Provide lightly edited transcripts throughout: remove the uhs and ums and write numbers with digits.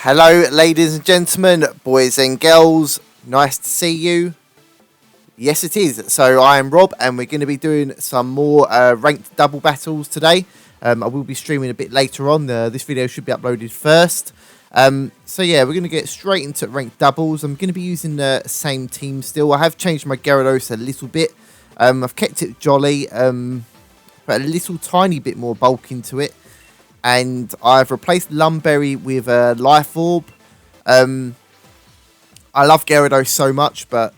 Hello, ladies and gentlemen, boys and girls. Nice to see you. Yes, it is. So I am Rob, and we're going to be doing some more ranked double battles today. I will be streaming a bit later on. This video should be uploaded first. So yeah, we're going to get straight into ranked doubles. I'm going to be using the same team still. I have changed my Gyarados a little bit. I've kept it jolly, but a little tiny bit more bulk into it. And I've replaced Lumberry with a Life Orb. I love Gyarados so much, but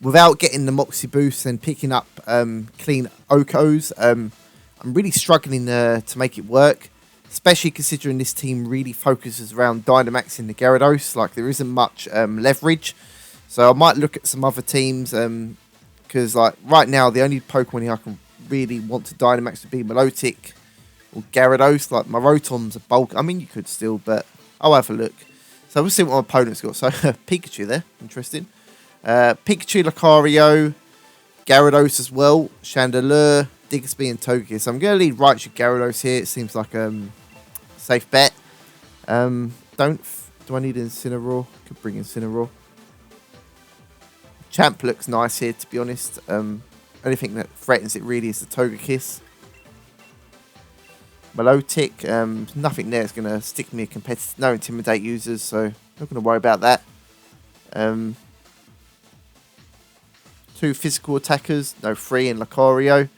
without getting the Moxie boost and picking up clean Okos, I'm really struggling to make it work. Especially considering this team really focuses around Dynamaxing the Gyarados. Like, there isn't much leverage. So I might look at some other teams. Because like right now, the only Pokemon here I can really want to Dynamax would be Milotic or Gyarados. Like, my Rotom's a bulk. I mean, you could still, but I'll have a look. So we'll see what my opponent's got. So Pikachu there, interesting. Pikachu, Lucario, Gyarados as well, Chandelure, Diggersby and Togekiss. So I'm going to lead Raichu Gyarados here. It seems like a safe bet. Do I need Incineroar? Could bring Incineroar. Champ looks nice here, to be honest. Only thing that threatens it really is the Togekiss. Milotic, nothing there is going to stick me a competitive. No Intimidate users, so not going to worry about that. Two physical attackers, no free in Lucario.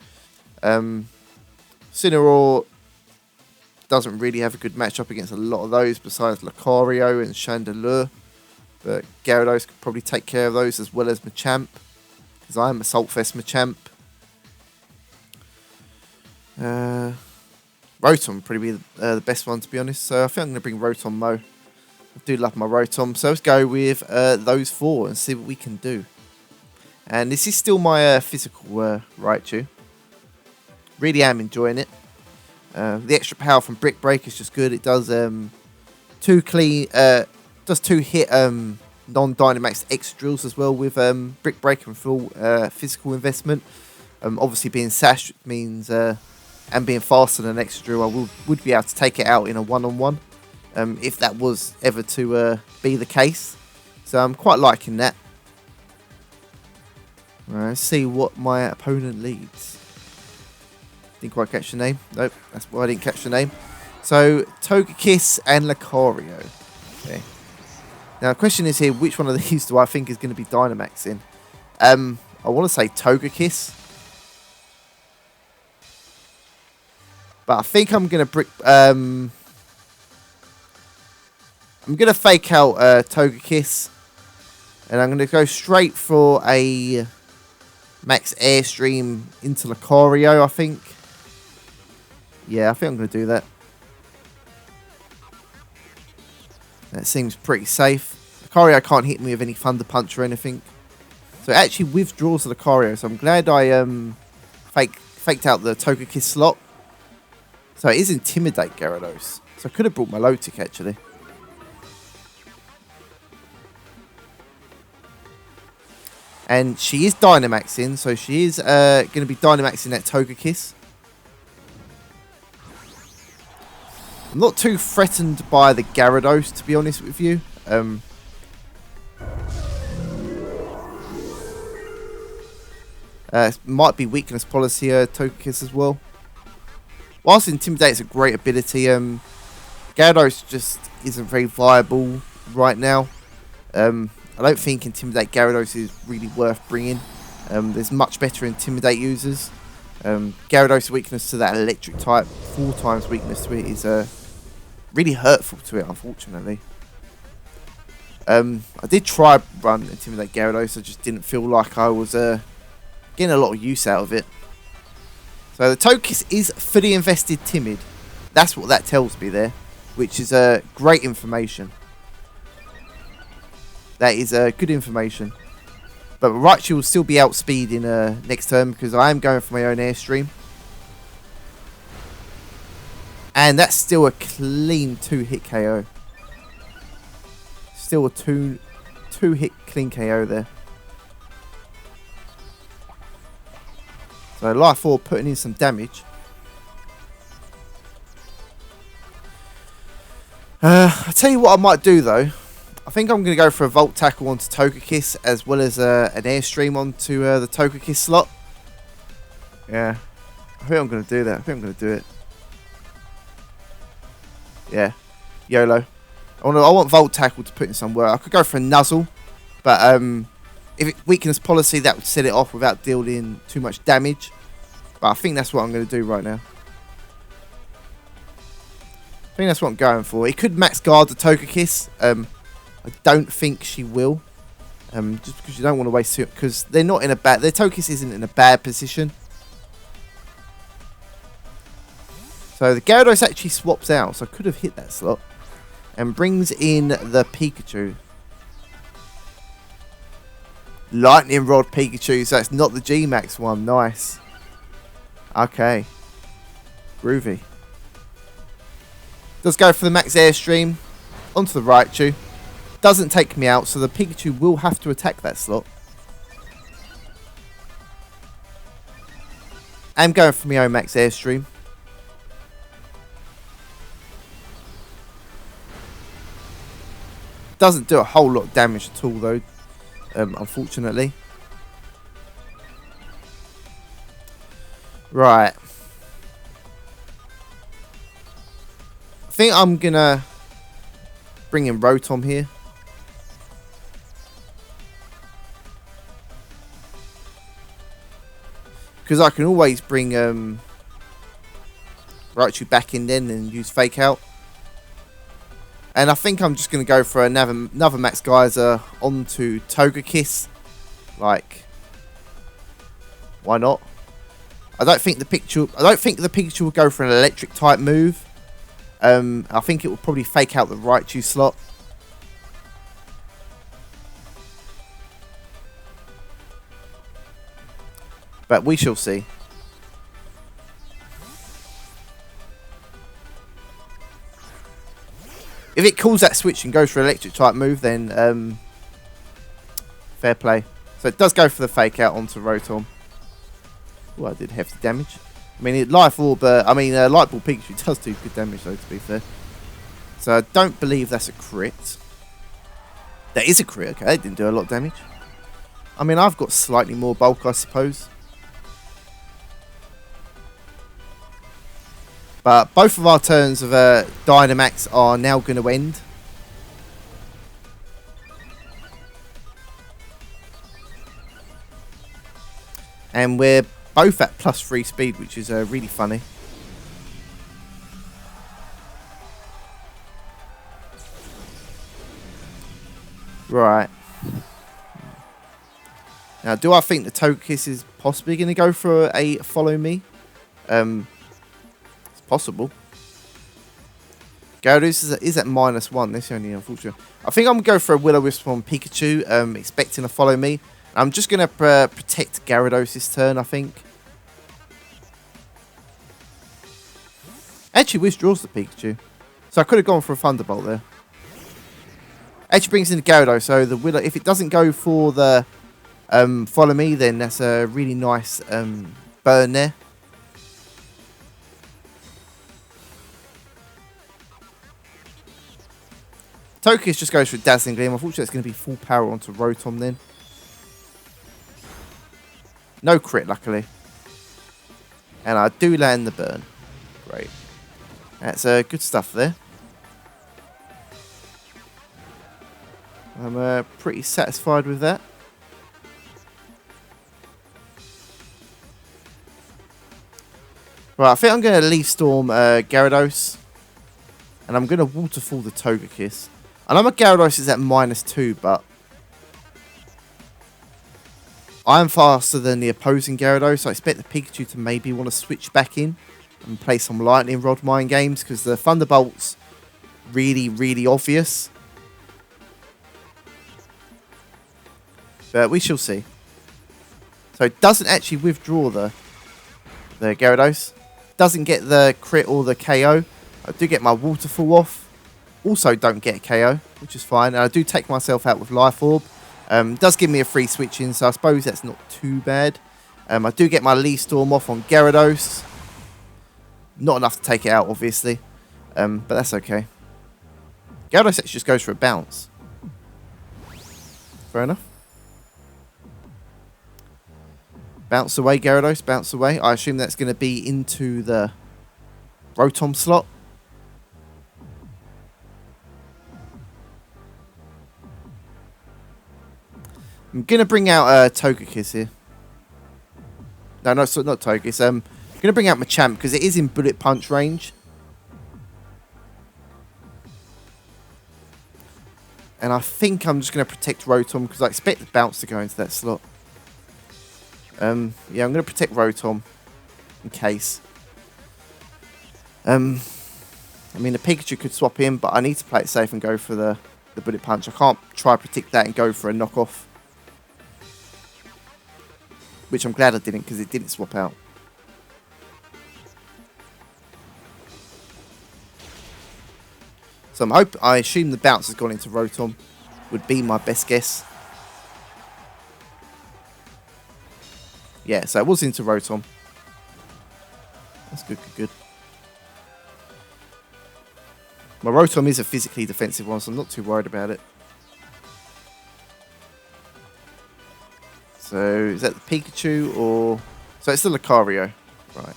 Incineroar doesn't really have a good matchup against a lot of those besides Lucario and Chandelure. But Gyarados could probably take care of those as well as Machamp, because I am Assault Fest Machamp. Rotom would probably be the best one, to be honest. So I think I'm going to bring Rotom Mo. I do love my Rotom. So let's go with those four and see what we can do. And this is still my physical Raichu. Really am enjoying it. The extra power from Brick Break is just good. It does two hit non-Dynamax extra drills as well with Brick Break and full physical investment. Obviously being Sash means and being faster than an extra drill, I would be able to take it out in a one-on-one if that was ever to be the case. So I'm quite liking that. Right, let's see what my opponent leads. Didn't quite catch the name. Nope, that's why I didn't catch the name. So, Togekiss and Lucario. Okay. Now, the question is here, which one of these do I think is going to be Dynamaxing? I want to say Togekiss. But I think I'm going to I'm going to fake out Togekiss. And I'm going to go straight for a Max Airstream into Lucario, I think. Yeah, I think I'm going to do that. That seems pretty safe. Lucario can't hit me with any Thunder Punch or anything. So it actually withdraws the Lucario. So I'm glad I faked out the Togekiss slot. So it is Intimidate Gyarados. So I could have brought Milotic actually. And she is Dynamaxing, so she is going to be Dynamaxing that Togekiss. I'm not too threatened by the Gyarados, to be honest with you. Might be weakness policy Togekiss as well. Whilst Intimidate is a great ability, Gyarados just isn't very viable right now. I don't think Intimidate Gyarados is really worth bringing. There's much better Intimidate users. Gyarados' weakness to that electric type, 4 times weakness to it, is really hurtful to it, unfortunately. I did try run Intimidate Gyarados, I just didn't feel like I was getting a lot of use out of it. So the Togekiss is fully invested timid. That's what that tells me there, which is great information. That is good information. But Raichu will still be outspeed in next turn because I am going for my own Airstream. And that's still a clean 2-hit KO. Still a two-hit clean KO there. So Life Orb putting in some damage. I'll tell you what I might do though. I think I'm going to go for a Volt Tackle onto Togekiss as well as an Airstream onto the Togekiss slot. Yeah, I think I'm going to do that. I think I'm going to do it. Yeah, YOLO. I want Volt Tackle to put in somewhere. I could go for a Nuzzle, but if it weakness policy, that would set it off without dealing too much damage. But I think that's what I'm going to do right now. I think that's what I'm going for. It could max guard the Togekiss. I don't think she will. Just because you don't want to waste it. Because they're not in a bad... Their Togekiss isn't in a bad position. So the Gyarados actually swaps out. So I could have hit that slot. And brings in the Pikachu. Lightning Rod Pikachu. So it's not the G-Max one. Nice. Okay. Groovy. Does go for the Max Airstream onto the Raichu. Doesn't take me out, so the Pikachu will have to attack that slot. I'm going for my own Max Airstream. Doesn't do a whole lot of damage at all though, unfortunately. Right. I think I'm gonna bring in Rotom here. Because I can always bring Raichu back in then and use Fake Out. And I think I'm just going to go for another Max Geyser onto Togekiss. Like, why not? I don't think the Pikachu will go for an electric type move. I think it will probably Fake Out the Raichu slot. But we shall see. If it calls that switch and goes for electric type move, then fair play. So it does go for the Fake Out onto Rotom. Oh, I did hefty damage. I mean, Light Ball Pikachu does do good damage though, to be fair. So I don't believe that's a crit. That is a crit, okay, it didn't do a lot of damage. I mean, I've got slightly more bulk, I suppose. But both of our turns of Dynamax are now going to end. And we're both at +3 speed, which is really funny. Right. Now, do I think the Togekiss is possibly going to go for a Follow Me? It's possible. Gyarados is at -1. That's only unfortunate. I think I'm going to go for a Will-O-Wisp on Pikachu, expecting a Follow Me. I'm just going to protect Gyarados this turn, I think. Actually withdraws the Pikachu. So I could have gone for a Thunderbolt there. Actually brings in the Gyarados, so the Willow, if it doesn't go for the Follow Me, then that's a really nice burn there. Togekiss just goes for a Dazzling Gleam. Unfortunately, it's going to be full power onto Rotom then. No crit, luckily. And I do land the burn. Great. That's good stuff there. I'm pretty satisfied with that. Right, I think I'm going to Leaf Storm Gyarados. And I'm going to Waterfall the Togekiss. I know my Gyarados is at -2, but I'm faster than the opposing Gyarados, so I expect the Pikachu to maybe want to switch back in and play some Lightning Rod mind games, because the Thunderbolt's really, really obvious. But we shall see. So it doesn't actually withdraw the Gyarados. Doesn't get the crit or the KO. I do get my Waterfall off. Also don't get a KO, which is fine. And I do take myself out with Life Orb. Does give me a free switch in, so I suppose that's not too bad. I do get my Leaf Storm off on Gyarados. Not enough to take it out, obviously. But that's okay. Gyarados actually just goes for a bounce. Fair enough. Bounce away, Gyarados. Bounce away. I assume that's going to be into the Rotom slot. I'm going to bring out Togekiss here. No, it's not Togekiss. I'm going to bring out Machamp because it is in Bullet Punch range. And I think I'm just going to protect Rotom because I expect the bounce to go into that slot. Yeah, I'm going to protect Rotom in case. I mean, the Pikachu could swap in, but I need to play it safe and go for the Bullet Punch. I can't try to predict that and go for a knockoff. Which I'm glad I didn't, because it didn't swap out. So I assume the bounce has gone into Rotom. Would be my best guess. Yeah, so it was into Rotom. That's good, good, good. My Rotom is a physically defensive one, so I'm not too worried about it. So, is that the Pikachu or... So, it's the Lucario. Right.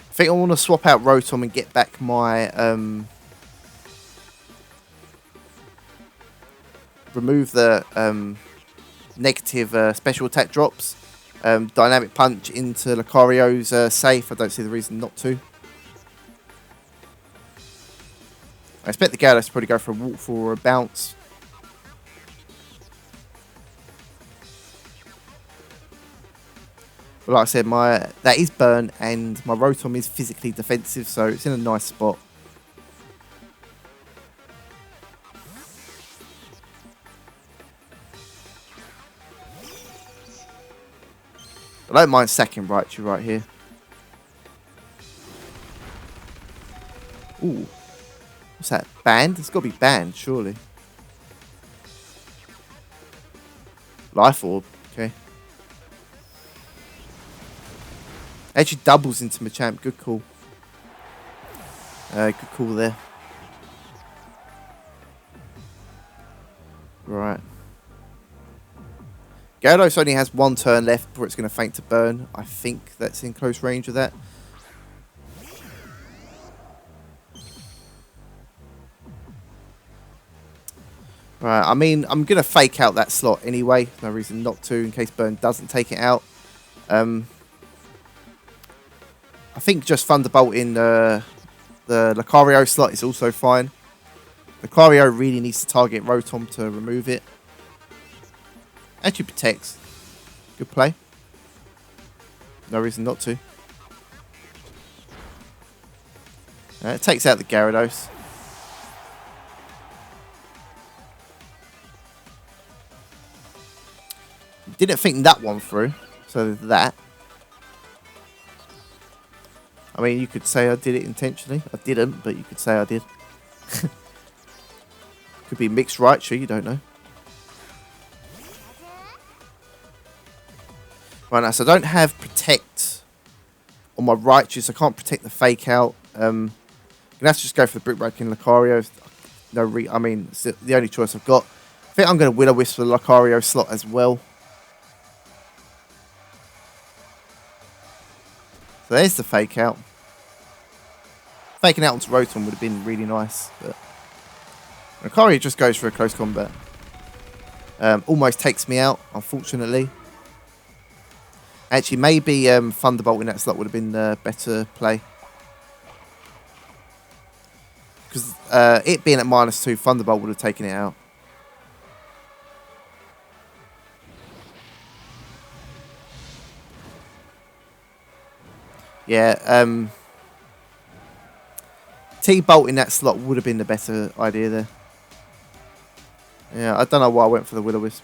I think I want to swap out Rotom and get back my... remove the negative special attack drops. Dynamic Punch into Lucario's safe. I don't see the reason not to. I expect the Gyarados to probably go for a Waterfall or a Bounce. But like I said, that is burn and my Rotom is physically defensive, so it's in a nice spot. I don't mind sacking Raichu right here. Ooh. What's that? Banned? It's got to be banned, surely. Life Orb. Okay. Actually doubles into Machamp. Good call. Good call there. Right. Gyarados only has one turn left before it's going to faint to burn. I think that's in close range of that. Right, I mean, I'm going to fake out that slot anyway. No reason not to, in case Burn doesn't take it out. I think just Thunderbolt in the Lucario slot is also fine. Lucario really needs to target Rotom to remove it. Actually protects. Good play. No reason not to. It takes out the Gyarados. Didn't think that one through, so that. I mean, you could say I did it intentionally. I didn't, but you could say I did. Could be mixed Raichu, you don't know. Right now, so I don't have Protect on my Raichu, so I can't protect the Fake Out. I'm gonna have to just go for the Brick Break in Lucario. I mean, it's the only choice I've got. I think I'm gonna Will-O-Wisp for the Lucario slot as well. So there's the Fake Out. Faking out onto Rotom would have been really nice, but Lucario just goes for a close combat. Almost takes me out, unfortunately. Actually, maybe Thunderbolt in that slot would have been the better play. Because it being at -2, Thunderbolt would have taken it out. Yeah, T-Bolt in that slot would have been the better idea there. Yeah, I don't know why I went for the Will-O-Wisp.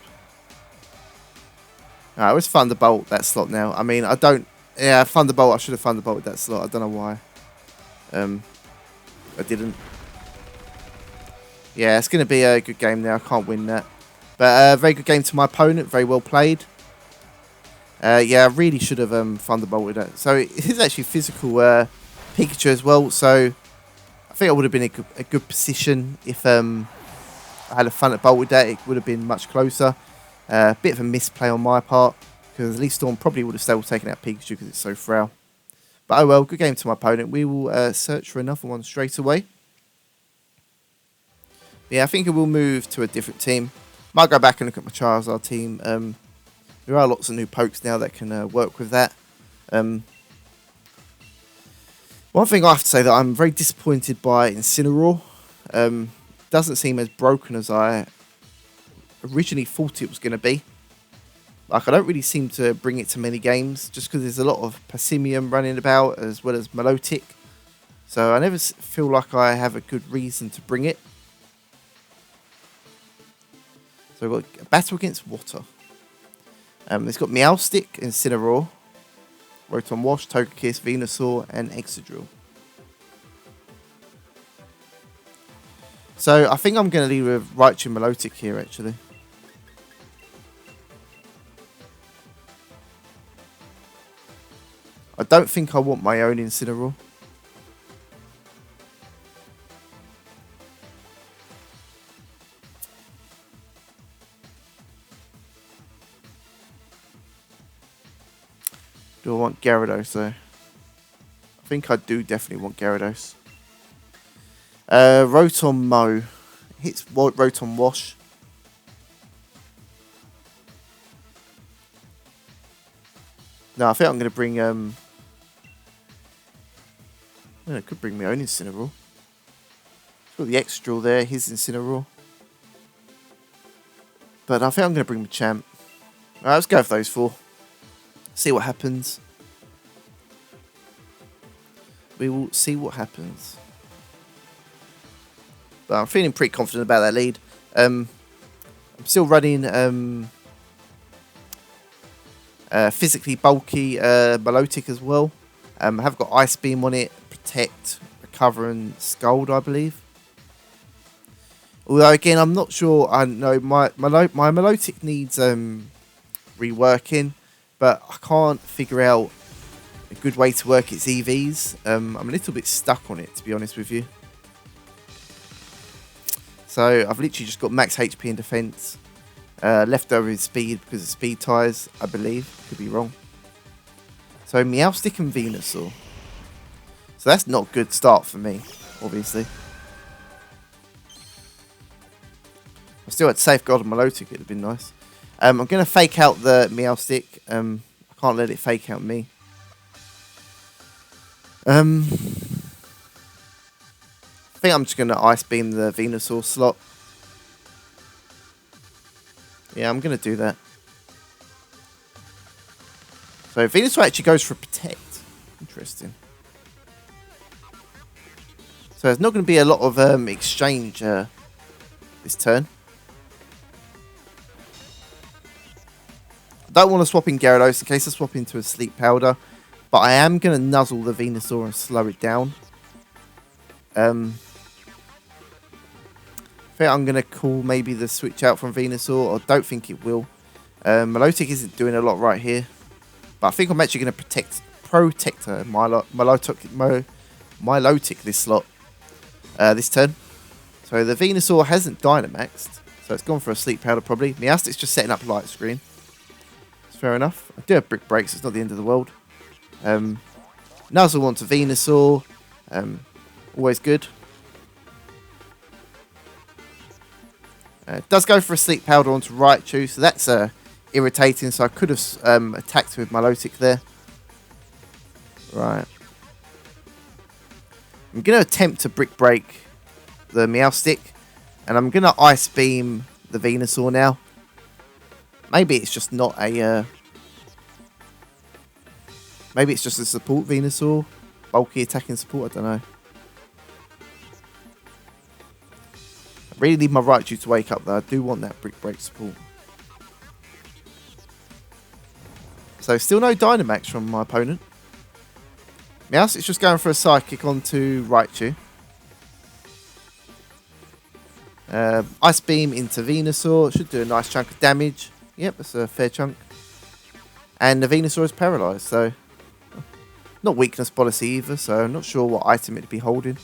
Alright, it was Thunderbolt that slot now. I mean, I don't... Yeah, Thunderbolt, I should have Thunderbolted that slot. I don't know why. I didn't. Yeah, it's going to be a good game now. I can't win that. But very good game to my opponent. Very well played. Yeah, I really should have Thunderbolted it. So it is actually physical Pikachu as well. So I think I would have been a good position if I had a Thunderbolted that. It would have been much closer. Bit of a misplay on my part, because Leaf Storm probably would have still taken out Pikachu because it's so frail. But oh well, good game to my opponent. We will search for another one straight away. Yeah, I think I will move to a different team. Might go back and look at my Charizard team. There are lots of new pokes now that can work with that. One thing I have to say that I'm very disappointed by Incineroar. Doesn't seem as broken as I originally thought it was going to be. Like, I don't really seem to bring it to many games, just because there's a lot of Passimium running about, as well as Milotic. So I never feel like I have a good reason to bring it. So we've got a battle against water. It's got Meowstic, Incineroar, Rotom Wash, Togekiss, Venusaur, and Excadrill. So I think I'm going to leave with Raichu Milotic here, actually. I don't think I want my own Incineroar. Do I want Gyarados though? I think I do definitely want Gyarados. Rotom Mow. Hits Rotom Wash. No, I think I'm going to bring... I could bring my own Incineroar. Got the Excadrill there, his Incineroar. But I think I'm going to bring Machamp. Alright, let's go for those four. See what happens. We will see what happens. But I'm feeling pretty confident about that lead. I'm still running physically bulky Milotic as well. I have got Ice Beam on it, Protect, Recover, and Scald, I believe. Although again, I'm not sure. I know my Milotic needs reworking, but I can't figure out a good way to work its EVs. I'm a little bit stuck on it, to be honest with you. So I've literally just got max HP and defense. Left over is speed because of speed ties, I believe. Could be wrong. So Meowstic and Venusaur. So that's not a good start for me, obviously. I still had Safeguard on Milotic, it would have been nice. I'm going to fake out the Meowstic. I can't let it fake out me. I think I'm just going to Ice Beam the Venusaur slot. Yeah, I'm going to do that. So Venusaur actually goes for Protect. Interesting. So there's not going to be a lot of exchange this turn. I don't want to swap in Gyarados in case I swap into a Sleep Powder. But I am going to nuzzle the Venusaur and slow it down. I think I'm going to call maybe the switch out from Venusaur. I don't think it will. Milotic isn't doing a lot right here. But I think I'm actually going to protect Milotic this slot. This turn. So the Venusaur hasn't Dynamaxed. So it's gone for a Sleep Powder probably. Meowstic's just setting up Light Screen. It's fair enough. I do have Brick Breaks. It's not the end of the world. Nuzzle onto Venusaur. Always good. Does go for a Sleep Powder onto Raichu, so that's irritating. So I could have attacked with Milotic there. Right. I'm going to attempt to Brick Break the Meowstic, and I'm going to Ice Beam the Venusaur now. Maybe it's just not a... maybe it's just a support Venusaur. Bulky attacking support, I don't know. I really need my Raichu to wake up though. I do want that Brick Break support. So still no Dynamax from my opponent. Meowstic's just going for a Psychic onto Raichu. Ice Beam into Venusaur. Should do a nice chunk of damage. Yep, that's a fair chunk. And the Venusaur is paralysed, so not weakness policy either, so I'm not sure what item it'd be holding.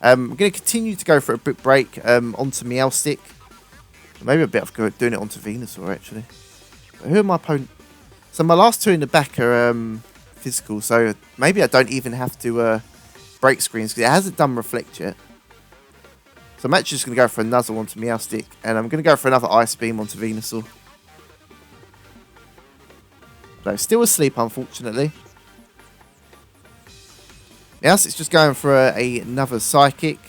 I'm going to continue to go for a Brick Break onto Meowstic. Maybe a bit of doing it onto Venusaur, actually. But who are my opponent? So my last two in the back are physical, so maybe I don't even have to break screens, because it hasn't done Reflect yet. So I'm actually just going to go for a Nuzzle onto Meowstic, and I'm going to go for another Ice Beam onto Venusaur. No, still asleep, unfortunately. Meowstic's just going for another Psychic.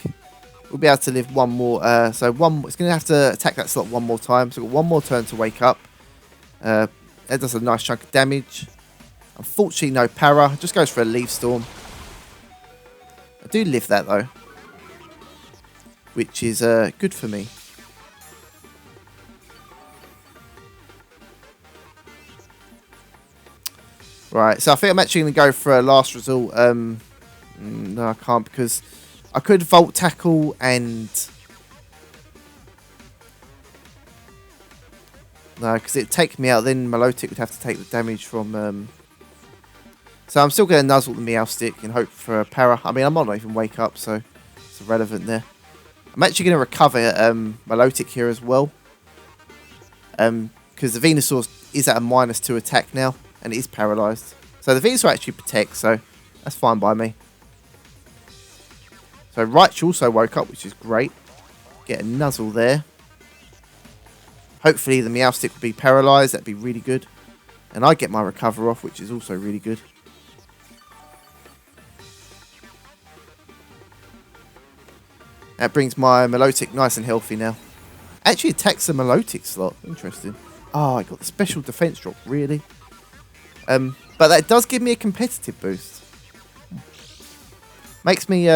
We'll be able to live one more. It's going to have to attack that slot one more time. So we've got one more turn to wake up. That does a nice chunk of damage. Unfortunately, no para. Just goes for a Leaf Storm. I do live that, though, which is good for me. Right, so I think I'm actually going to go for a last resort. No, I can't, because I could Volt Tackle and... No, because it'd take me out. Then Milotic would have to take the damage from... So I'm still going to Nuzzle the Meowstic and hope for a para. I mean, I might not even wake up, so it's irrelevant there. I'm actually going to recover Milotic here as well. Because the Venusaur is at a -2 attack now, and it is paralysed. So the Venusaur actually protects, so that's fine by me. So Raichu also woke up, which is great. Get a Nuzzle there. Hopefully the Meowstic will be paralysed. That'd be really good. And I get my recover off, which is also really good. That brings my Milotic nice and healthy now. Actually attacks the Milotic slot. Interesting. Oh, I got the special defense drop, really? But that does give me a competitive boost. Makes me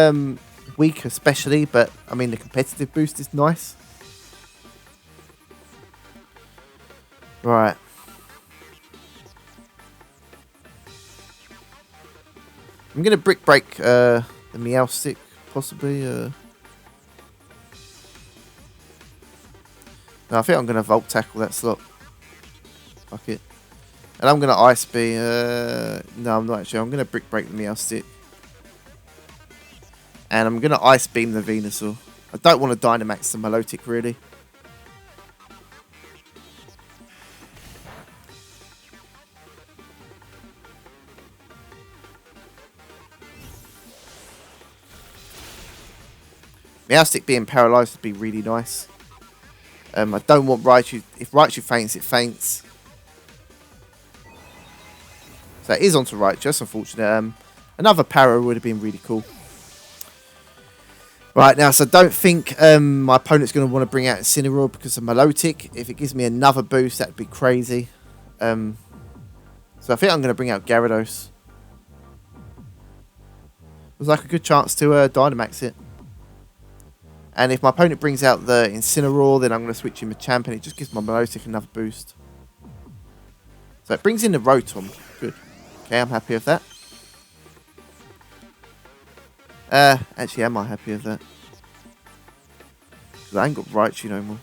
weak especially, but I mean the competitive boost is nice. Right. I'm going to Brick Break the Meowstic, possibly. No, I think I'm going to Volt Tackle that slot. Fuck it. And I'm going to Ice Beam. No, I'm not actually. I'm going to Brick Break the Meowstic. And I'm going to Ice Beam the Venusaur. I don't want to Dynamax the Milotic, really. Meowstic being paralysed would be really nice. I don't want Raichu. If Raichu faints, it faints. So it is onto Raichu. That's unfortunate. Another para would have been really cool. Right, now, so I don't think my opponent's going to want to bring out Incineroar because of Milotic. If it gives me another boost, that'd be crazy. So I think I'm going to bring out Gyarados. It was like a good chance to Dynamax it. And if my opponent brings out the Incineroar, then I'm going to switch in with Champ, and it just gives my Milotic another boost. So it brings in the Rotom. Good. Okay, I'm happy with that. Actually, am I happy with that? Because I ain't got Raichu no more.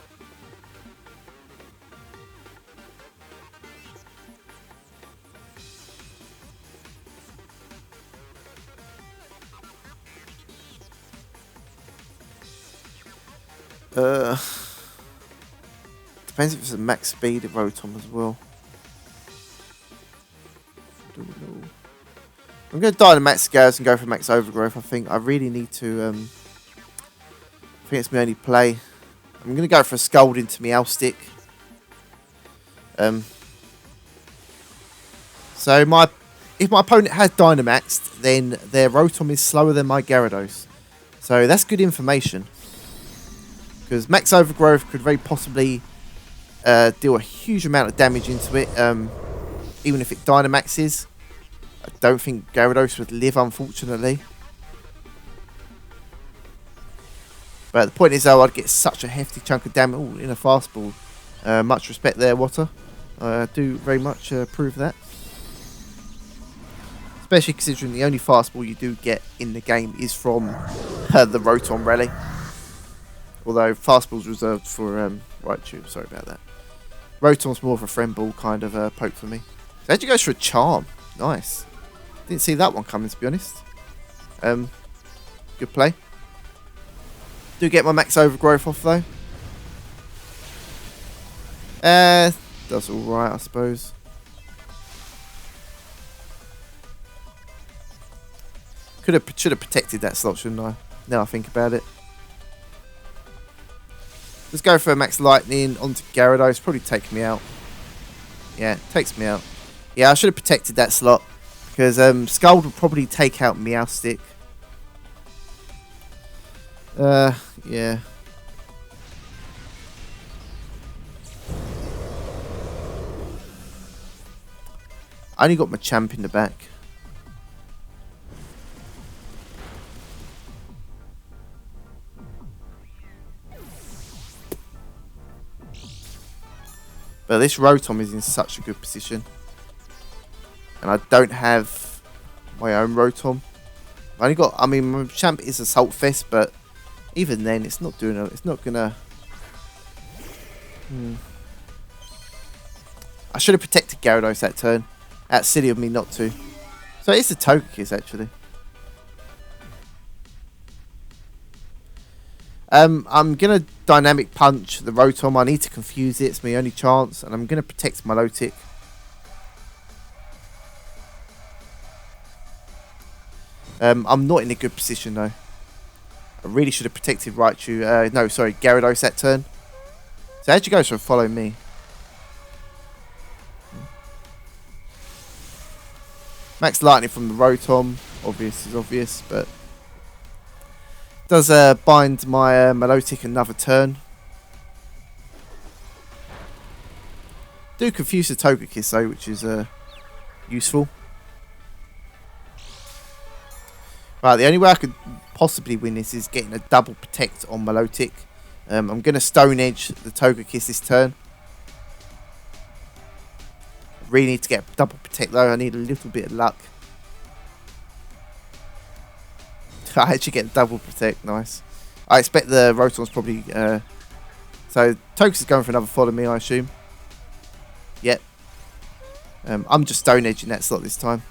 Depends if it's a max speed of Rotom as well. I don't know. I'm going to Dynamax Gyarados and go for max overgrowth. I think I really need to. I think it's my only play. I'm going to go for a Scald into Meowstic. So if my opponent has Dynamaxed, then their Rotom is slower than my Gyarados. So that's good information. Because max overgrowth could very possibly deal a huge amount of damage into it, even if it Dynamaxes. I don't think Gyarados would live, unfortunately. But the point is, though, I'd get such a hefty chunk of damage. Ooh, in a fastball. Much respect there, Water. I do very much approve that. Especially considering the only fastball you do get in the game is from the Rotom Rally. Although fastball's reserved for Raichu. Sorry about that. Rotom's more of a friend ball kind of poke for me. So how'd you go for a charm? Nice. Didn't see that one coming, to be honest. Good play. Do get my max overgrowth off though. That's alright, I suppose. Should have protected that slot, shouldn't I? Now I think about it. Let's go for a max lightning onto Gyarados. Probably take me out. Yeah, takes me out. Yeah, I should have protected that slot because Scald will probably take out Meowstic. Yeah. I only got my champ in the back. But this Rotom is in such a good position. And I don't have my own Rotom. I mean, my champ is Assault Fist, but even then, it's not doing it. It's not gonna. I should have protected Gyarados that turn. That's silly of me not to. So it's a Togekiss actually. I'm gonna Dynamic Punch the Rotom. I need to confuse it. It's my only chance, and I'm gonna protect Milotic. I'm not in a good position though. I really should have protected Raichu. No, sorry, Gyarados that turn. So how'd you go for follow me? Max Lightning from the Rotom. Obvious is obvious, but does bind my Milotic another turn. Do confuse the Togekiss though, which is useful. Right, the only way I could possibly win this is getting a double protect on Milotic. I'm going to Stone Edge the Togekiss this turn. Really need to get a double protect though. I need a little bit of luck. I actually get a double protect. Nice. I expect the Rotom's probably... so Togekiss is going for another follow me, I assume. Yep. I'm just Stone Edging that slot this time.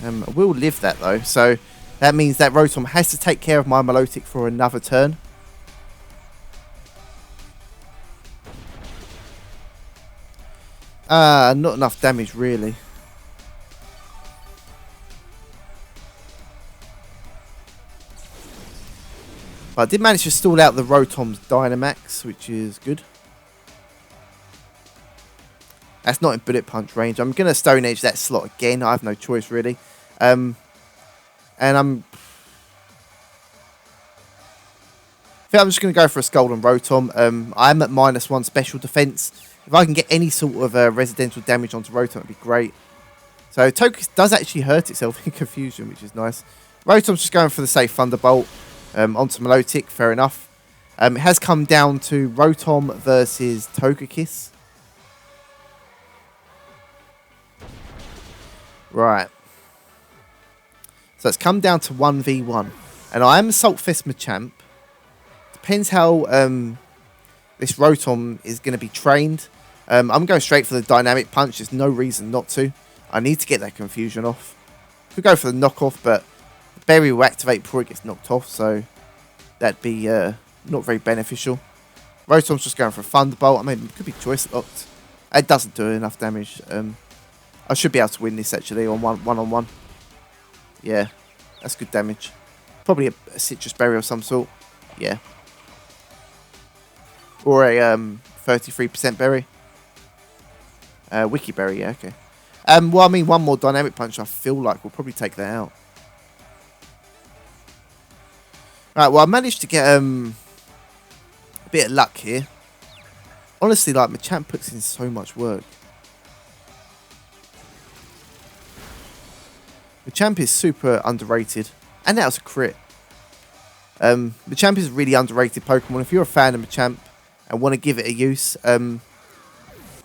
I will live that though, so that means that Rotom has to take care of my Milotic for another turn. Not enough damage really. But I did manage to stall out the Rotom's Dynamax, which is good. That's not in bullet punch range. I'm going to Stone Edge that slot again. I have no choice really. And I'm just going to go for a Scald on Rotom. I'm at -1 special defense. If I can get any sort of residential damage onto Rotom, it'd be great. So Togekiss does actually hurt itself in Confusion, which is nice. Rotom's just going for the safe Thunderbolt onto Milotic. Fair enough. It has come down to Rotom versus Togekiss. Right. So it's come down to 1v1. And I am Assault Fist Machamp. Depends how this Rotom is going to be trained. I'm going straight for the Dynamic Punch. There's no reason not to. I need to get that Confusion off. Could go for the knockoff, but the Berry will activate before it gets knocked off. So that'd be not very beneficial. Rotom's just going for a Thunderbolt. I mean, it could be choice locked. It doesn't do enough damage. I should be able to win this actually on one-on-one. Yeah, that's good damage. Probably a Citrus Berry of some sort. Yeah. Or a 33% berry. Wiki Berry, yeah, okay. Well, I mean, one more Dynamic Punch I feel like will probably take that out. Right, well, I managed to get a bit of luck here. Honestly, like, Machamp puts in so much work. Machamp is super underrated. And that was a crit. Machamp is a really underrated Pokemon. If you're a fan of Machamp and want to give it a use, I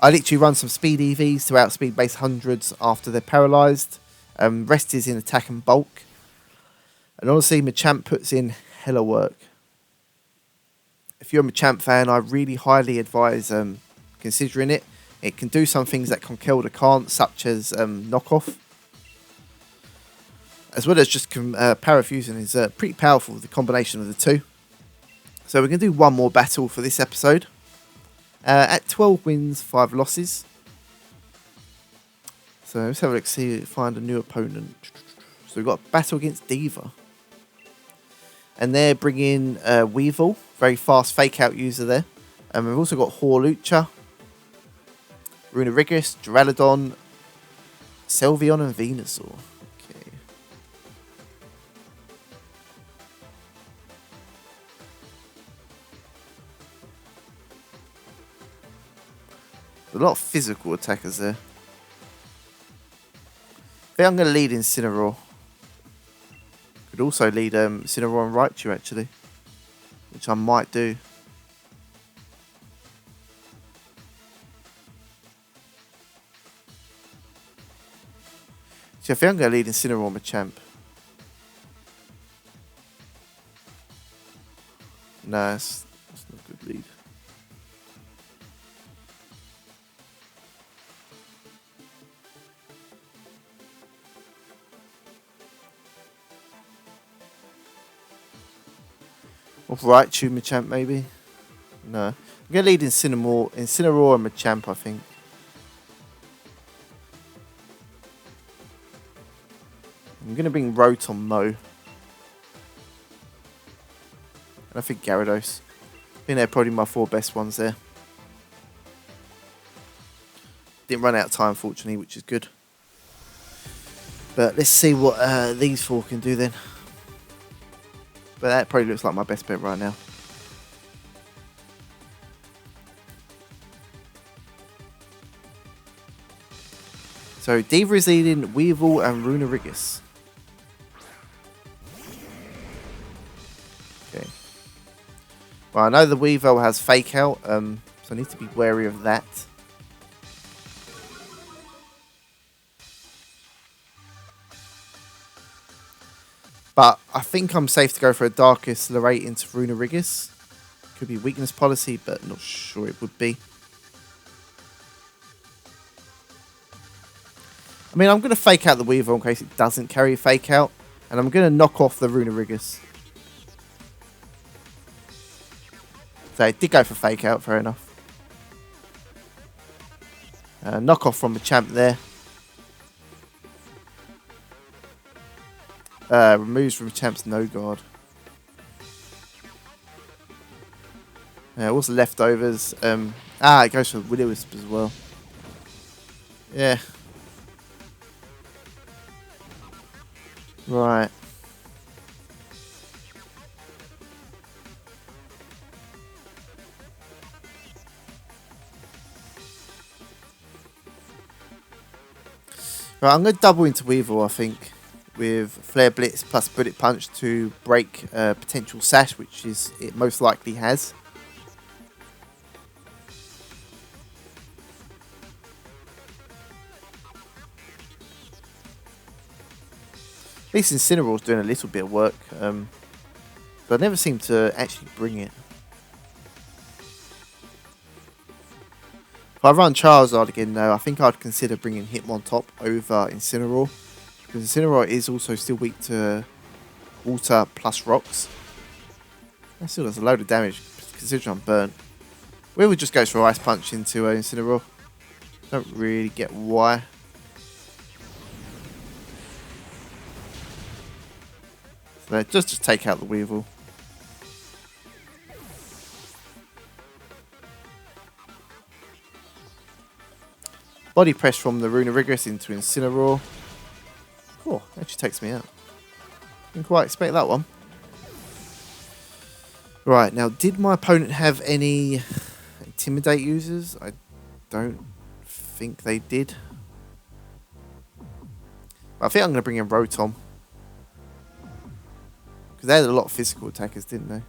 literally run some speed EVs to outspeed base hundreds after they're paralysed. Rest is in attack and bulk. And honestly, Machamp puts in hella work. if you're a Machamp fan, I really highly advise considering it. It can do some things that Conkeldurr can't, such as knockoff. As well as just Parafusion is pretty powerful, the combination of the two. So we're going to do one more battle for this episode. At 12 wins, 5 losses. So let's have a look, see, find a new opponent. So we've got a battle against Diva. And they're bringing Weevil, very fast fake out user there. And we've also got Hawlucha, Runerigus, Duraludon, Sylveon, and Venusaur. Okay. A lot of physical attackers there. I think I'm going to lead Incineroar. Could also lead Incineroar and Raichu actually, which I might do. So I think I'm going to lead Incineroar Machamp. No, that's not a good lead. Or Raichu Machamp maybe? No. I'm going to lead Incineroar and Machamp, I think. I'm going to bring Rotom Mo. And I think Gyarados. I think they're probably my 4 best ones there. Didn't run out of time, fortunately, which is good. But let's see what these 4 can do then. But that probably looks like my best bet right now. So Diva is leading Weevil and Runerigus. Okay. Well, I know the Weevil has Fake Out, so I need to be wary of that. But I think I'm safe to go for a Dark Accelerate into Runerigus. Could be weakness policy, but not sure it would be. I mean, I'm going to Fake Out the Weevil in case it doesn't carry Fake Out. And I'm going to knock off the Runerigus. So it did go for Fake Out, fair enough. Knock off from the champ there. Removes from Champ's No Guard. What's the leftovers? It goes for Will-O-Wisp as well. Yeah. Right. Right, I'm going to double into Weevil, I think, with Flare Blitz plus Bullet Punch to break potential Sash, which is it most likely has. At least Incineroar's doing a little bit of work, but I never seem to actually bring it. If I run Charizard again though, I think I'd consider bringing Hitmontop over Incineroar. Because Incineroar is also still weak to water plus rocks. That still does a load of damage considering I'm burnt. Weevil just goes for Ice Punch into Incineroar. Don't really get why. So just take out the Weevil. Body press from the Runerigus into Incineroar. Oh, actually takes me out. Didn't quite expect that one. Right, now did my opponent have any Intimidate users? I don't think they did. But I think I'm going to bring in Rotom. Because they had a lot of physical attackers, didn't they?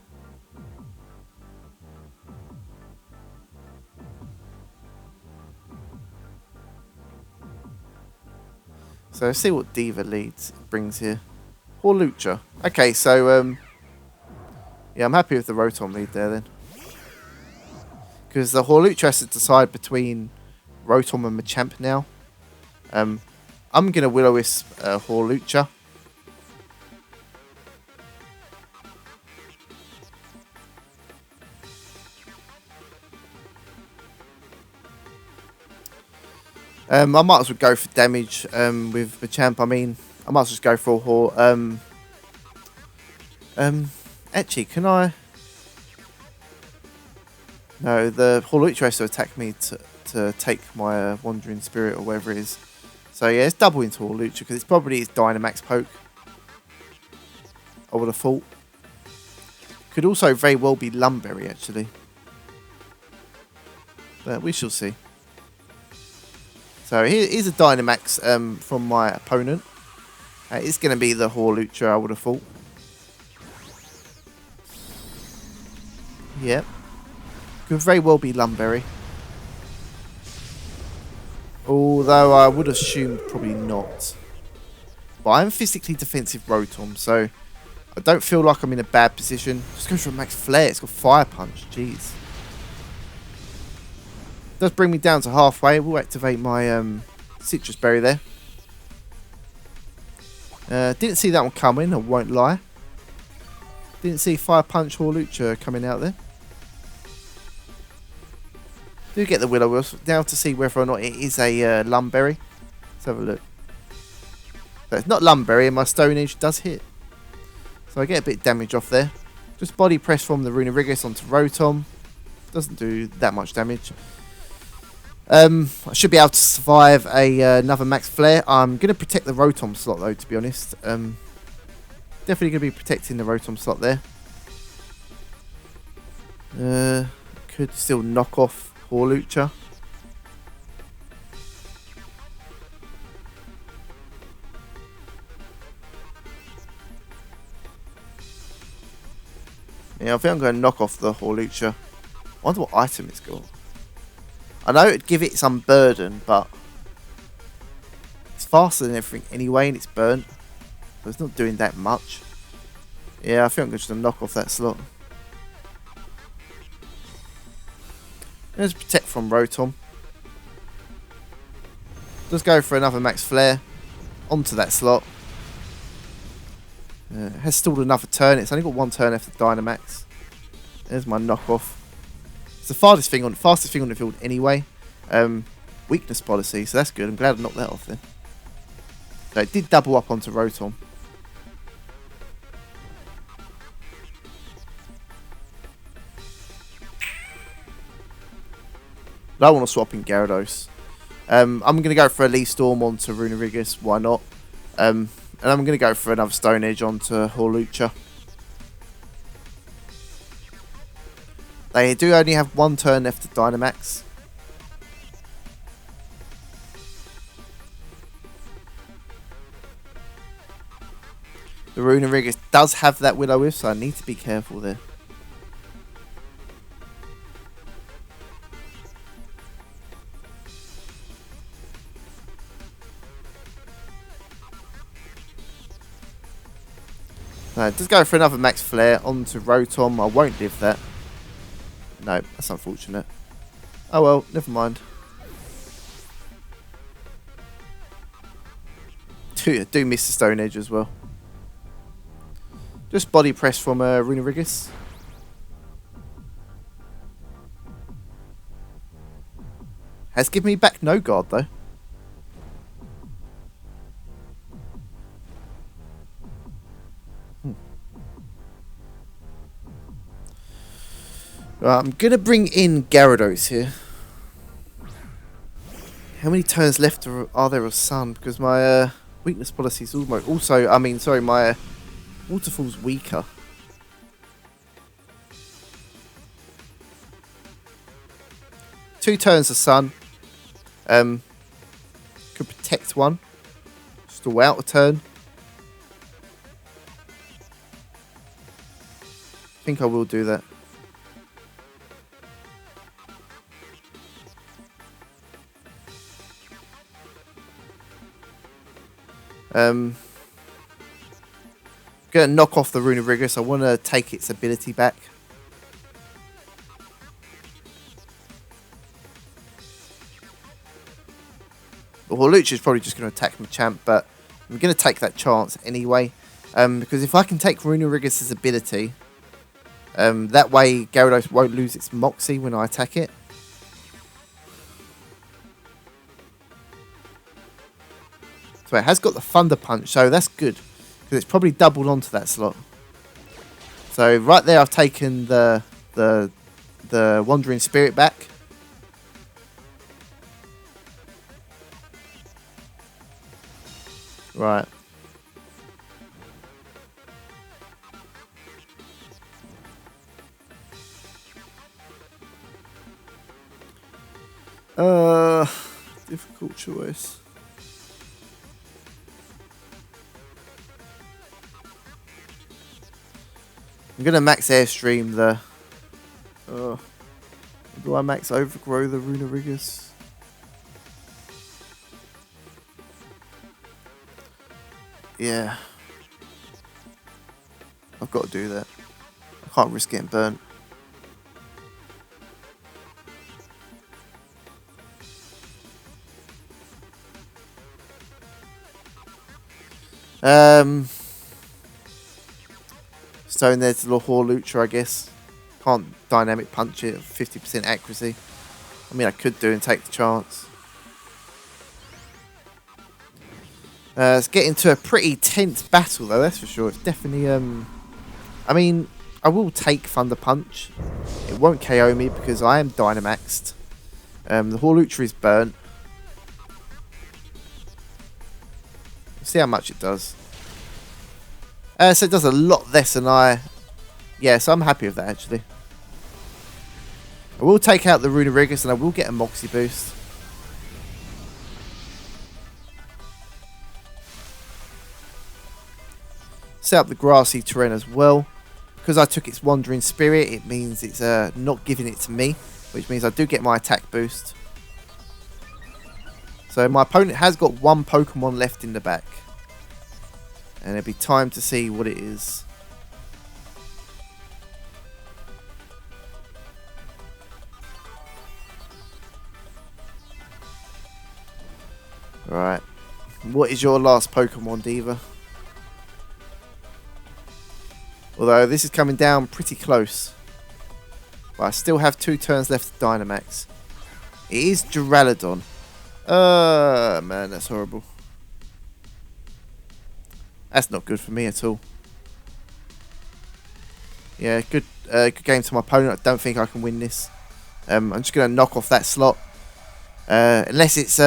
So let's see what Diva brings here. Hawlucha. Okay, so yeah, I'm happy with the Rotom lead there then. Because the Hawlucha has to decide between Rotom and Machamp now. I'm going to Will-O-Wisp Hawlucha. I might as well go for damage with Machamp. I mean, I might as well just go for a Haw. Actually, can I? No, the Hawlucha has to attack me to take my Wandering Spirit or whatever it is. So yeah, it's double into Hawlucha because it's probably his Dynamax poke. I would have thought. Could also very well be Lumberry actually. But we shall see. So here's a Dynamax from my opponent. It's going to be the Hawlucha, I would have thought. Yep. Could very well be Lumberry. Although I would assume probably not. But I'm physically defensive Rotom, so I don't feel like I'm in a bad position. Just go for a Max Flare. It's got Fire Punch. Jeez. Does bring me down to halfway. We'll activate my Citrus Berry there. Didn't see that one coming, I won't lie. Didn't see Fire Punch Hawlucha coming out there. Do get the Will-O-Wisp now to see whether or not it is a Lumberry. Let's have a look. So it's not Lumberry and my Stone Edge does hit. So I get a bit of damage off there. Just body press from the Runerigus onto Rotom. Doesn't do that much damage. I should be able to survive another Max Flare. I'm going to protect the Rotom slot though, to be honest. Definitely going to be protecting the Rotom slot there. Could still knock off Hawlucha. Yeah, I think I'm going to knock off the Hawlucha. I wonder what item it's got. I know it'd give it some burden, but it's faster than everything anyway, and it's burnt. So it's not doing that much. Yeah, I think I'm just going to knock off that slot. Let's protect from Rotom. Just go for another Max Flare onto that slot. It has stalled another turn. It's only got one turn left of Dynamax. There's my knockoff. It's the fastest thing on the field anyway. Weakness policy, so that's good. I'm glad I knocked that off then. So it did double up onto Rotom. I want to swap in Gyarados. I'm going to go for a Leaf Storm onto Runerigus. Why not? And I'm going to go for another Stone Edge onto Hawlucha. They do only have one turn left to Dynamax. The Runerigus does have that Will-O-Wisp, so I need to be careful there. Just go for another Max Flare onto Rotom. I won't live that. No, that's unfortunate. Oh well, never mind. Do miss the Stone Edge as well. Just body press from Runerigus. Has given me back no guard though. Right, I'm going to bring in Gyarados here. How many turns left are there of Sun? Because my weakness policy is almost... Also, I mean, sorry, my Waterfall's weaker. Two turns of Sun. Could protect one. Stall out a turn. I think I will do that. I'm going to knock off the Runerigus. I want to take its ability back. The Horlucha is probably just going to attack Machamp, but I'm going to take that chance anyway. Because if I can take Runerigus' ability, that way Gyarados won't lose its Moxie when I attack it. So it has got the Thunder Punch, so that's good. Because it's probably doubled onto that slot. So right there I've taken the Wandering Spirit back. Right. Difficult choice. I'm gonna max Airstream the. Do I max Overgrow the Runerigus? Yeah. I've got to do that. I can't risk getting burnt. Stone there to the Horlucha, I guess. Can't dynamic punch it at 50% accuracy. I mean, I could do and take the chance. It's getting to a pretty tense battle, though, that's for sure. It's definitely, I mean, I will take Thunder Punch. It won't KO me because I am Dynamaxed. The Horlucha is burnt. See how much it does. So it does a lot less than I... Yeah, so I'm happy with that, actually. I will take out the Runerigus and I will get a Moxie boost. Set up the grassy terrain as well. Because I took its Wandering Spirit, it means it's not giving it to me. Which means I do get my attack boost. So my opponent has got one Pokemon left in the back. And it'll be time to see what it is. Right. What is your last Pokemon, Diva? Although this is coming down pretty close. But I still have 2 turns left to Dynamax. It is Gyarados. Man, that's horrible. That's not good for me at all. Yeah, good game to my opponent. I don't think I can win this. I'm just going to knock off that slot. Unless it's...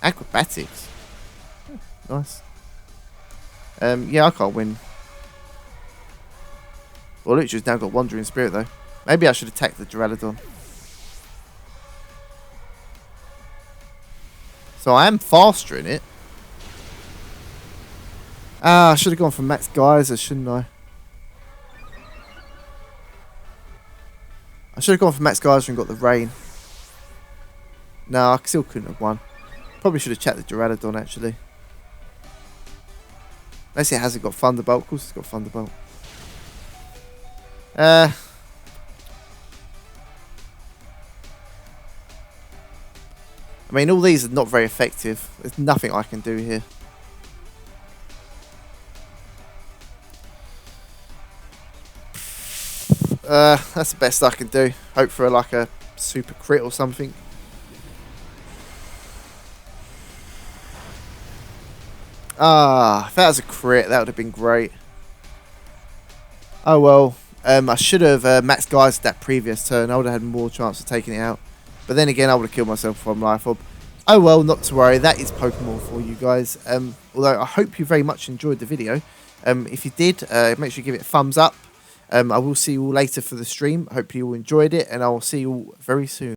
Acrobatics. Oh, nice. Yeah, I can't win. Well, Lucha's now got Wandering Spirit, though. Maybe I should attack the Gyarados. So I am faster in it. Ah, I should have gone for Max Geyser, shouldn't I? I should have gone for Max Geyser and got the Rain. No, I still couldn't have won. Probably should have checked the Gyarados, actually. Unless it hasn't got Thunderbolt. Of course it's got Thunderbolt. I mean, all these are not very effective. There's nothing I can do here. That's the best I can do. Hope for like a super crit or something. Ah, if that was a crit, that would have been great. Oh well. I should have Max Geyser that previous turn. I would have had more chance of taking it out. But then again, I would have killed myself from Life Orb. Oh well, not to worry. That is Pokemon for you guys. Although I hope you very much enjoyed the video. If you did, make sure you give it a thumbs up. I will see you all later for the stream. Hope you all enjoyed it, and I will see you all very soon.